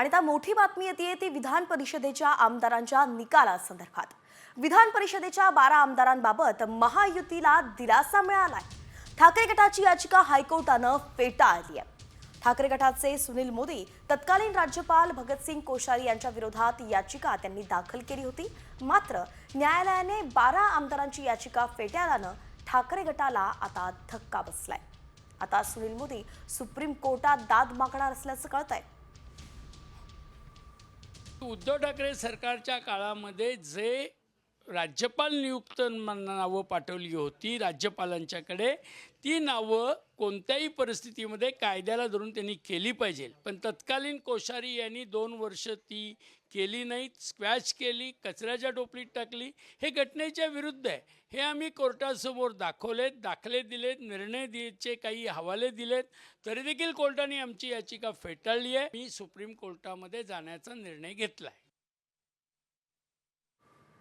आणि त्या मोठी बातमी येते ती विधान परिषदेच्या आमदारांच्या निकालासंदर्भात। विधान परिषदेच्या 12 आमदारांबाबत महायुतीला दिलासा मिळालाय। ठाकरे गटाची याचिका हायकोर्टानं फेटाळली आहे। ठाकरे गटाचे सुनील मोदी तत्कालीन राज्यपाल भगतसिंग कोश्यारी यांच्या विरोधात याचिका त्यांनी दाखल केली होती। मात्र न्यायालयाने 12 आमदारांची याचिका फेटाळल्यानं ठाकरे गटाला आता धक्का बसलाय। आता सुनील मोदी सुप्रीम कोर्टात दाद मागणार असल्याचं कळतंय। उद्धव ठाकरे सरकारच्या काळामध्ये जे राज्यपाल नियुक्त नावं पाठवली होती राज्यपालांच्याकडे, ती नावं कोणत्याही परिस्थितीमध्ये कायद्याला धरून त्यांनी केली पाहिजे। पण तत्कालीन कोश्यारी यांनी 2 वर्ष ती केली नाही, स्क्वॅश केली, कचऱ्याच्या टोपलीत टाकली। हे घटनेच्या विरुद्ध आहे। हे आम्ही कोर्टासमोर दाखवलेत, दाखले दिलेत, निर्णय द्यायचे काही हवाले दिलेत, तरी देखील कोर्टाने आमची याचिका फेटाळली आहे। मी सुप्रीम कोर्टामध्ये जाण्याचा निर्णय घेतला आहे।